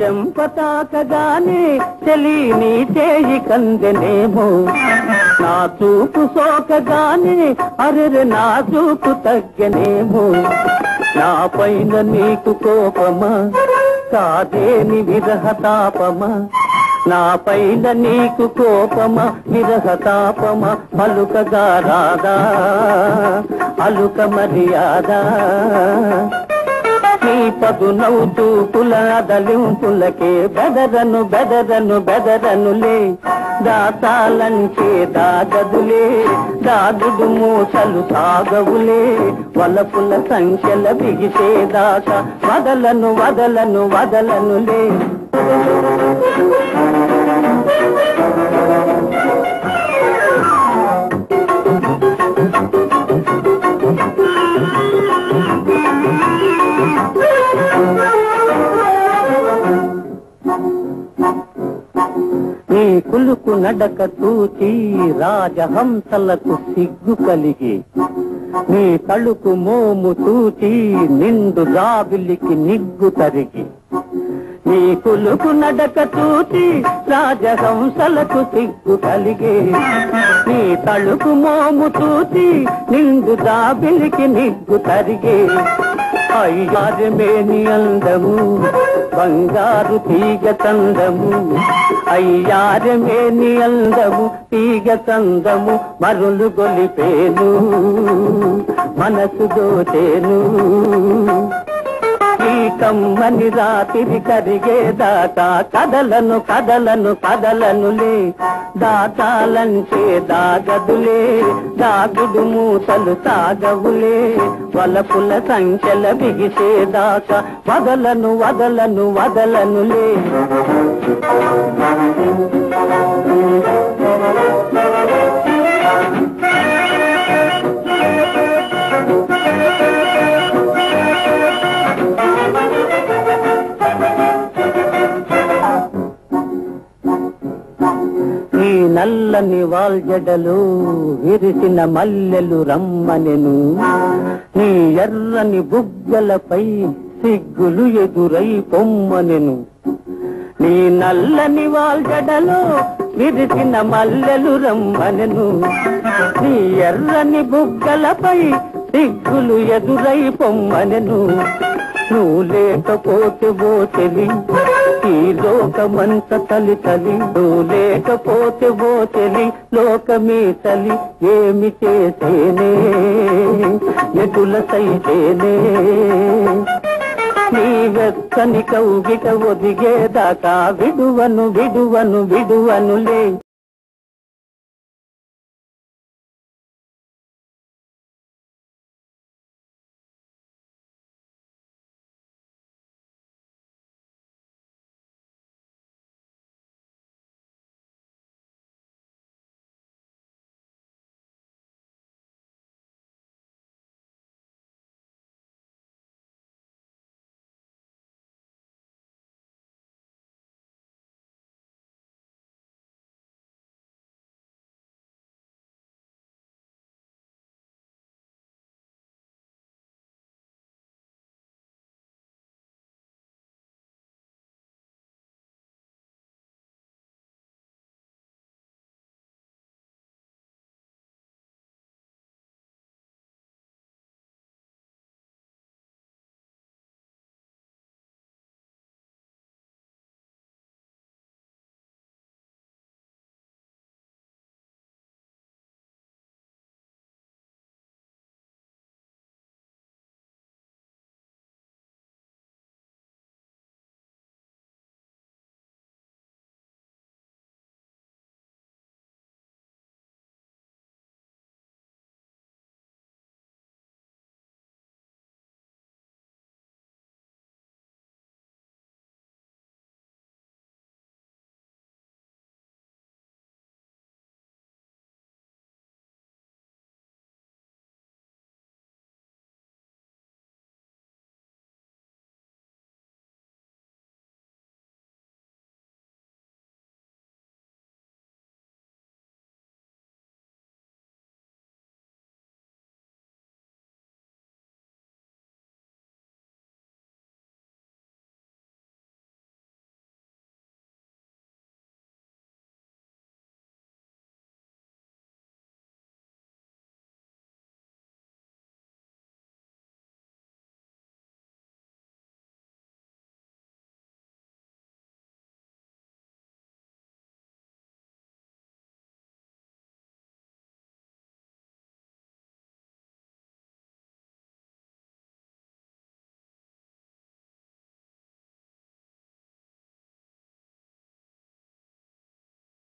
చెంపతాకగానే చెలిని చేయి కందెనేమో నా చూపు సోకగానే అరెరె నా చూపు తగ్గనేమో నా పైన నీకు కోపమా కాదేని విరహతాపమా నా పైన నీకు కోపమా విరహతాపమా అలుకగా రాదా అలుక మర్యాదా నీ పదునవుతూ పులదలింపులకే బెదరను బెదరను బెదరనులే దాతాలంచే దాగదులే దాగుడు మూసలు సాగవులే వలపుల సంఖ్యల బిగిసేదాకా వదలను వదలను వదలనులే నీ కులుకు నడక చూచి రాజహంసలకు సిగ్గు కలిగి నీ తళుకు మోము చూచి నిండు జాబిలికి నిగ్గు తరిగి నీ కులుకు నడక చూచి రాజహంసలకు సిగ్గు కలిగి నీ తళుకు మోము చూచి నిండు జాబిలికి నిగ్గు తరిగి అయ్యారమేని అందము బంగారు తీగ తందము అయ్యారమేని అందము తీగ తందము మరులు గొలిపేను మనసు దోచేను ఈ కమ్మని రాత్రి కరిగేదాకా కదలను కదలను కదలనులే దాటాలంచే దాగదులే దాగుడు మూసలు సాగవులే వలపుల సంఖ్యల బిగిసేదాకా వదలను వదలను వదలనులే నీ నల్లని వాల్జడలు విరిసిన మల్లెలు రమ్మనెను నీ ఎర్రని బుగ్గలపై సిగ్గులు ఎదురై పొమ్మనెను నీ నల్లని వాల్జడలు విరిసిన మల్లెలు రమ్మనెను నీ ఎర్రని బుగ్గలపై సిగ్గులు ఎదురై పొమ్మనెను నువ్వు లేకపోతే ఓ చెలి ఈ లోకమంత తలి తలి నువ్వు లేకపోతే ఓ చెలి లోకమే తలి ఏమి చేసేనే ఎటుల సైతేనే నీ వెచ్చని కౌగిట ఒదిగేదాకా విడువను విడువను విడువనులే